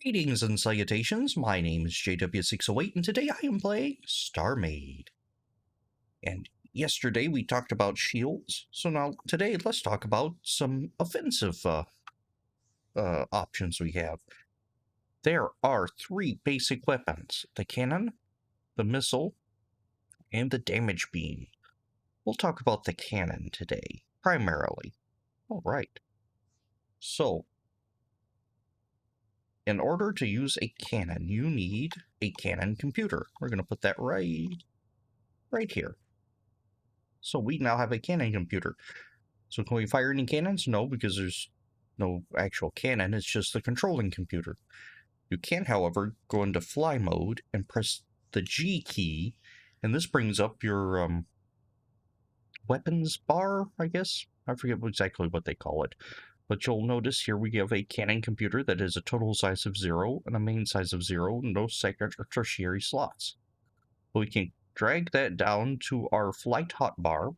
Greetings and salutations, my name is JW608 and today I am playing StarMade. And yesterday we talked about shields, so now today let's talk about some offensive options we have. There are three basic weapons: the cannon, the missile, and the damage beam. We'll talk about the cannon today, primarily. Alright. So, in order to use a cannon, you need a cannon computer. We're going to put that right here. So we now have a cannon computer. So can we fire any cannons? No, because there's no actual cannon. It's just the controlling computer. You can, however, go into fly mode and press the G key, and this brings up your weapons bar, I guess. I forget exactly what they call it. But you'll notice here we have a cannon computer that has a total size of 0 and a main size of 0, no second or tertiary slots. We can drag that down to our flight hotbar.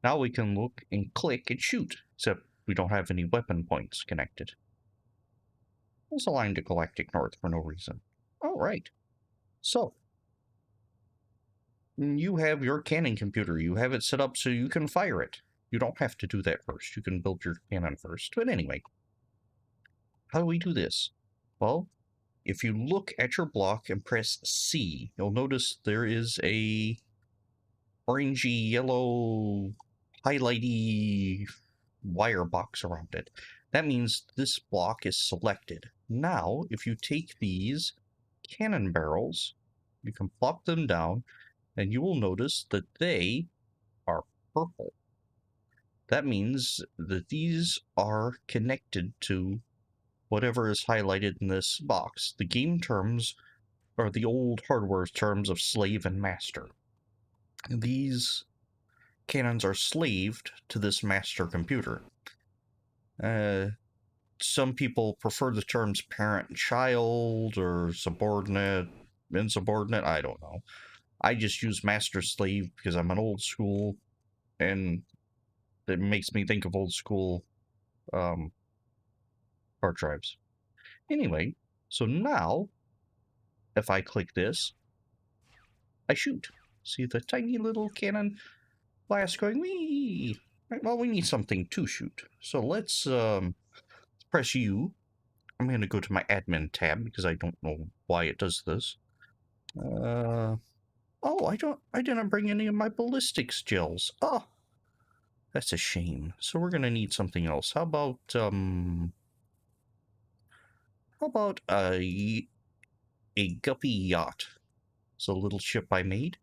Now we can look and click and shoot, except we don't have any weapon points connected. Let's align to Galactic North for no reason. Alright. So, you have your cannon computer. You have it set up so you can fire it. You don't have to do that first. You can build your cannon first. But anyway, how do we do this? Well, if you look at your block and press C, you'll notice there is a orangey, yellow, highlighty wire box around it. That means this block is selected. Now, if you take these cannon barrels, you can plop them down, and you will notice that they are purple. That means that these are connected to whatever is highlighted in this box. The game terms are the old hardware terms of slave and master. These cannons are slaved to this master computer. Some people prefer the terms parent and child, or subordinate, insubordinate, I don't know. I just use master-slave because I'm an old school, and it makes me think of old school hard drives. Anyway, so now, if I click this, I shoot. See the tiny little cannon blast going, wee! Right, well, we need something to shoot. So let's press U. I'm going to go to my admin tab because I don't know why it does this. Oh, I didn't bring any of my ballistics gels. Oh, that's a shame. So we're going to need something else. How about a guppy yacht? It's a little ship I made.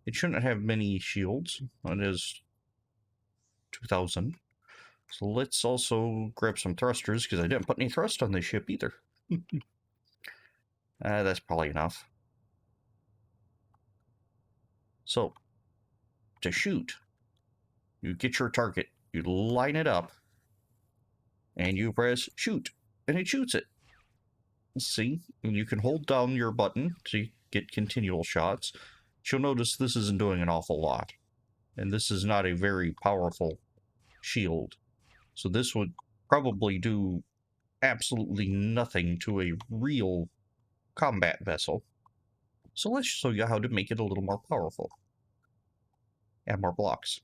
It shouldn't have many shields. It is 2,000. So let's also grab some thrusters, because I didn't put any thrust on this ship either. That's probably enough. So, to shoot, you get your target, you line it up, and you press shoot, and it shoots it. See, and you can hold down your button to get continual shots. You'll notice this isn't doing an awful lot, and this is not a very powerful shield. So this would probably do absolutely nothing to a real combat vessel. So let's show you how to make it a little more powerful. Add more blocks.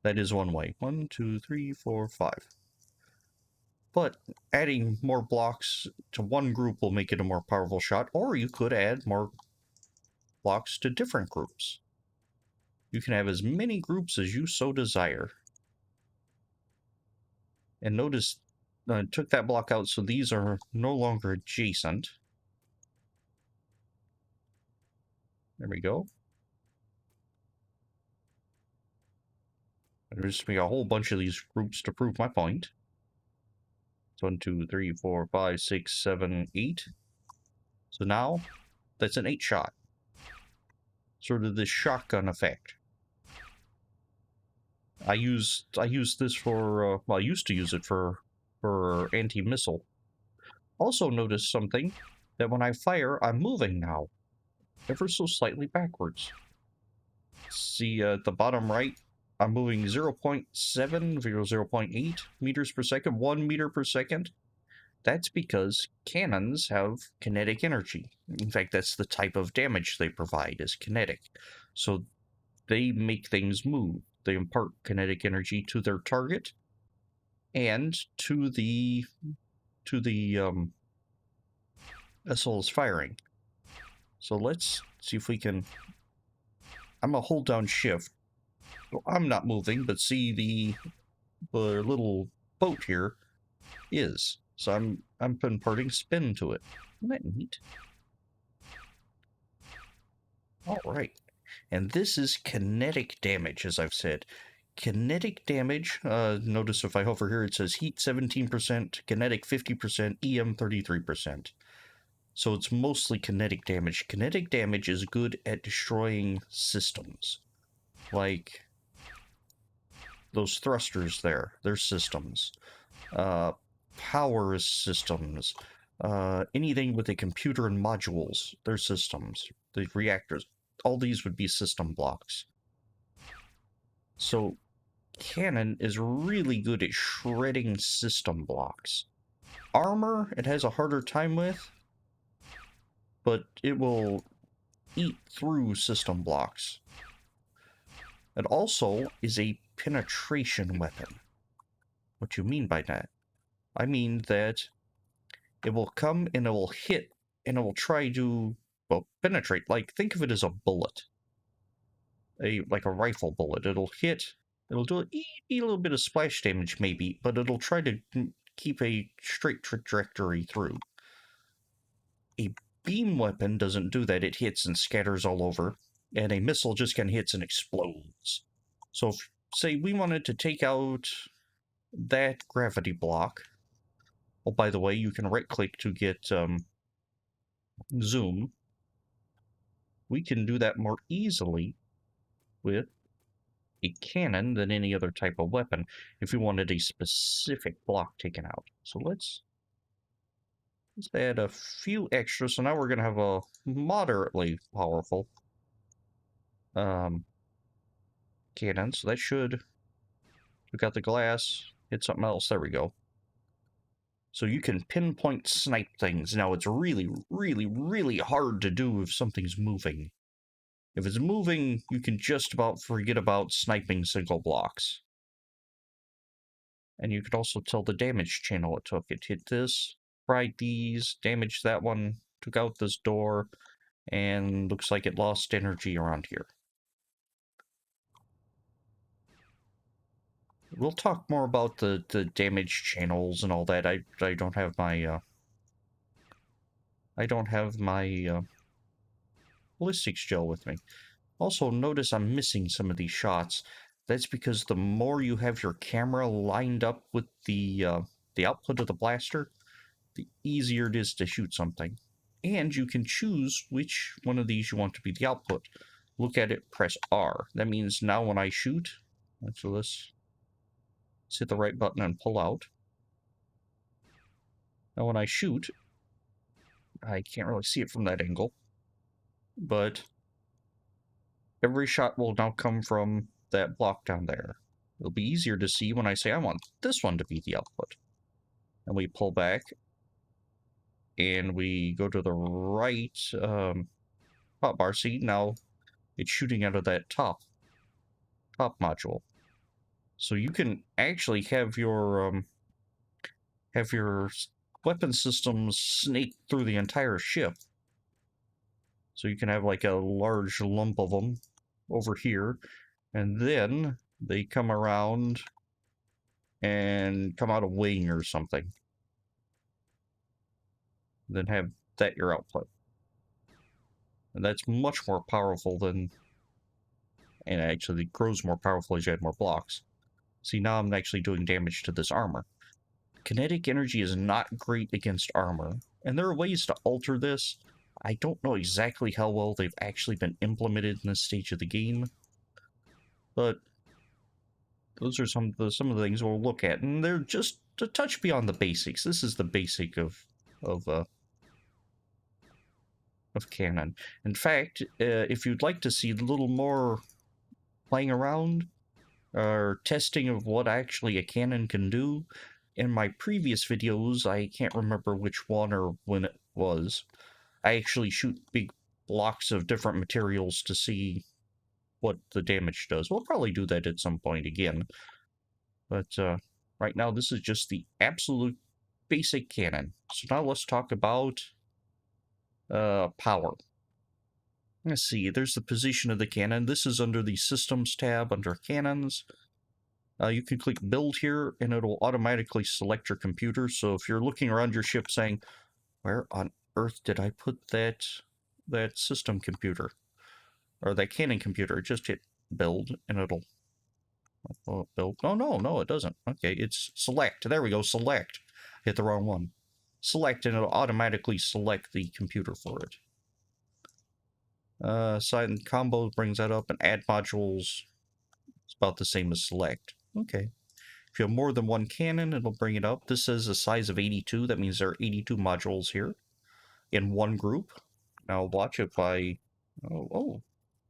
That is one way. 1, 2, 3, 4, 5. But adding more blocks to one group will make it a more powerful shot, or you could add more blocks to different groups. You can have as many groups as you so desire. And notice I took that block out, so these are no longer adjacent. There we go. There's just be a whole bunch of these groups to prove my point. 1, 2, 3, 4, 5, 6, 7, 8. So now that's an 8 shot. Sort of this shotgun effect. I use this for well, I used to use it for anti-missile. Also notice something, that when I fire, I'm moving now, ever so slightly backwards. See at the bottom right, I'm moving 0.7, 0.8 meters per second, 1 meter per second. That's because cannons have kinetic energy. In fact, that's the type of damage they provide, is kinetic. So they make things move. They impart kinetic energy to their target and to the vessel is firing. So let's see if we can. I'm gonna hold down shift. So I'm not moving, but see the little boat here is. So I'm imparting spin to it. Isn't that neat? All right. And this is kinetic damage, as I've said. Kinetic damage, notice if I hover here, it says heat 17%, kinetic 50%, EM 33%. So it's mostly kinetic damage. Kinetic damage is good at destroying systems. Like those thrusters there, they're systems. Power systems. Anything with a computer and modules, they're systems. The reactors, all these would be system blocks. So cannon is really good at shredding system blocks. Armor, it has a harder time with, but it will eat through system blocks. It also is a penetration weapon. What do you mean by that? I mean that it will come and it will hit and it will try to, well, penetrate. Like, think of it as a bullet. Like a rifle bullet. It'll hit, it'll do a little bit of splash damage maybe, but it'll try to keep a straight trajectory through. A beam weapon doesn't do that. It hits and scatters all over, and a missile just kind of hits and explodes. So if, say, we wanted to take out that gravity block. Oh, by the way, you can right-click to get zoom. We can do that more easily with a cannon than any other type of weapon if we wanted a specific block taken out. So let's add a few extras. So now we're going to have a moderately powerful cannon. So that should, we got the glass, hit something else. There we go. So you can pinpoint snipe things. Now it's really, really, really hard to do if something's moving. If it's moving, you can just about forget about sniping single blocks. And you could also tell the damage channel it took. It hit this, fried these, damaged that one, took out this door, and looks like it lost energy around here. We'll talk more about the damage channels and all that. I don't have my ballistics gel with me. Also, notice I'm missing some of these shots. That's because the more you have your camera lined up with the output of the blaster, the easier it is to shoot something. And you can choose which one of these you want to be the output. Look at it, press R. That means now when I shoot, so let's hit the right button and pull out. Now when I shoot, I can't really see it from that angle, but every shot will now come from that block down there. It'll be easier to see when I say I want this one to be the output. And we pull back, and we go to the right hotbar. See, now it's shooting out of that top module. So you can actually have your weapon systems snake through the entire ship. So you can have like a large lump of them over here, and then they come around and come out a wing or something. Then have that your output. And that's much more powerful than, and actually grows more powerful as you add more blocks. See, now I'm actually doing damage to this armor. Kinetic energy is not great against armor, and there are ways to alter this. I don't know exactly how well they've actually been implemented in this stage of the game, but those are some of the things we'll look at, and they're just a touch beyond the basics. This is the basic of cannon. In fact, if you'd like to see a little more playing around or testing of what actually a cannon can do, in my previous videos, I can't remember which one or when it was, I actually shoot big blocks of different materials to see what the damage does. We'll probably do that at some point again. But right now, this is just the absolute basic cannon. So now let's talk about power. Let's see, there's the position of the cannon. This is under the Systems tab under Cannons. You can click Build here, and it'll automatically select your computer. So if you're looking around your ship saying, where on earth did I put that system computer? Or that cannon computer? Just hit Build, and it'll build. Oh, no, it doesn't. Okay, it's Select. There we go, Select. Hit the wrong one. Select, and it'll automatically select the computer for it. Silent Combo brings that up, and Add Modules is about the same as Select. Okay. If you have more than one cannon, it'll bring it up. This is a size of 82. That means there are 82 modules here in one group. Now watch if I... Oh,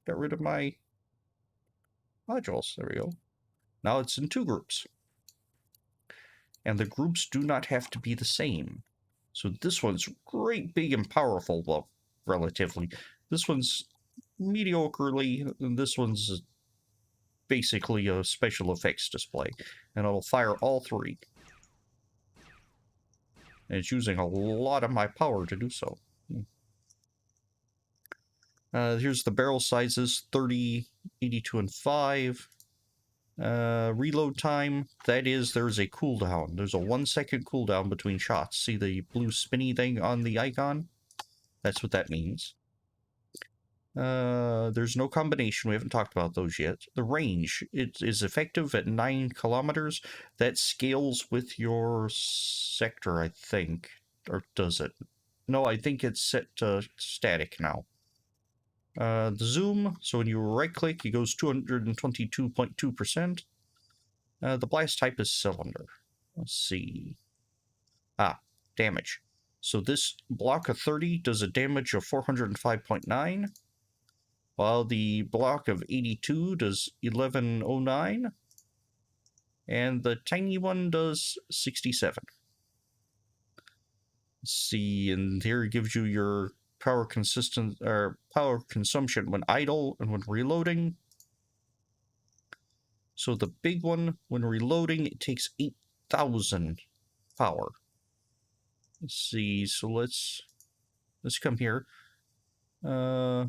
got rid of my modules. There we go. Now it's in two groups. And the groups do not have to be the same. So this one's great, big, and powerful, well, relatively. This one's mediocrely, and this one's basically a special effects display. And it'll fire all three. And it's using a lot of my power to do so. Here's the barrel sizes, 30, 82, and 5. Reload time, that is, there's a cooldown. There's a 1 second cooldown between shots. See the blue spinny thing on the icon? That's what that means. There's no combination. We haven't talked about those yet. The range, it is effective at 9 kilometers. That scales with your sector, I think. Or does it? No, I think it's set to static now. The zoom, so when you right-click, it goes 222.2%. The blast type is cylinder. Let's see. Damage. So this block of 30 does a damage of 405.9, while the block of 82 does 1109, and the tiny one does 67. Let's see, and here it gives you your power consumption when idle and when reloading. So the big one, when reloading, it takes 8,000 power. Let's see, so let's come here. Yeah,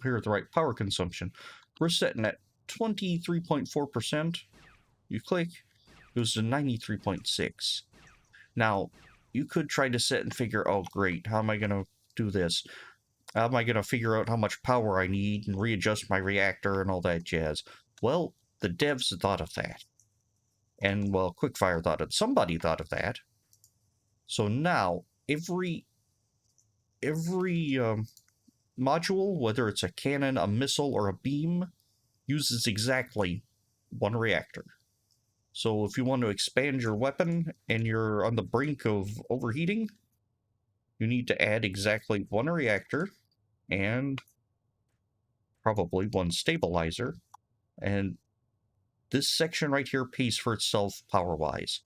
here at the right power consumption. We're setting at 23.4%. You click, it goes to 93.6. Now, you could try to set and figure, oh great, how am I going to do this? How am I going to figure out how much power I need and readjust my reactor and all that jazz? Well, the devs thought of that. And, well, Quickfire thought of it. Somebody thought of that. So now, every module, whether it's a cannon, a missile, or a beam, uses exactly one reactor. So if you want to expand your weapon and you're on the brink of overheating, you need to add exactly one reactor and probably one stabilizer. And this section right here pays for itself power-wise.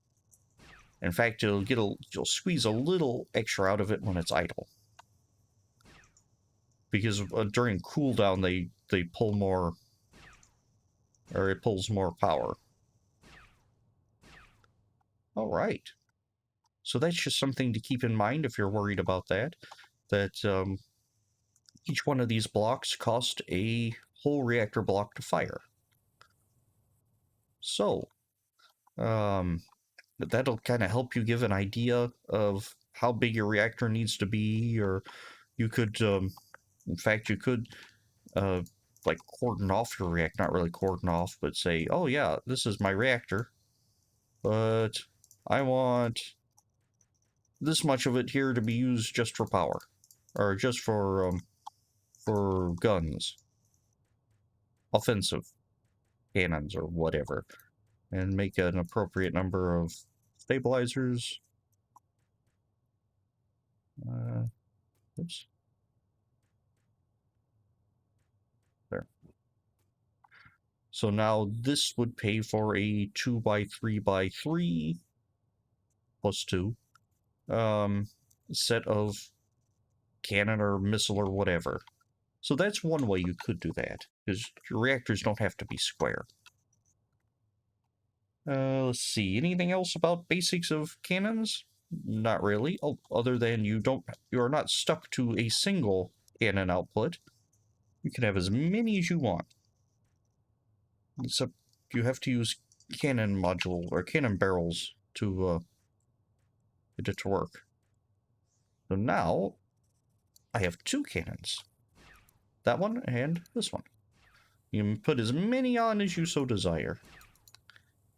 In fact, you'll squeeze a little extra out of it when it's idle. Because during cooldown, they pull more, or it pulls more power. All right. So that's just something to keep in mind if you're worried about that. That each one of these blocks cost a whole reactor block to fire. So, that'll kind of help you give an idea of how big your reactor needs to be, or you could, in fact, you could, like cordon off your reactor, not really cordon off, but say, oh yeah, this is my reactor, but I want this much of it here to be used just for power, or just for guns, offensive cannons, or whatever, and make an appropriate number of stabilizers. Oops. There. So now this would pay for a 2x3x3 plus 2 set of cannon or missile or whatever. So that's one way you could do that, because your reactors don't have to be square. Let's see, anything else about basics of cannons? Not really, other than you are not stuck to a single cannon output. You can have as many as you want. Except you have to use cannon module or cannon barrels to get it to work. So now I have 2 cannons. That one and this one. You can put as many on as you so desire.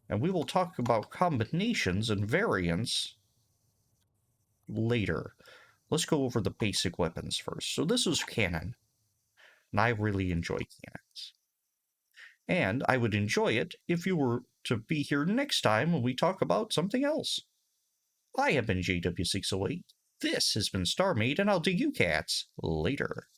And we will talk about combinations and variants later. Let's go over the basic weapons first. So this is cannon, and I really enjoy cannons. And I would enjoy it if you were to be here next time when we talk about something else. I have been JW608. This has been StarMade, and I'll do you cats later.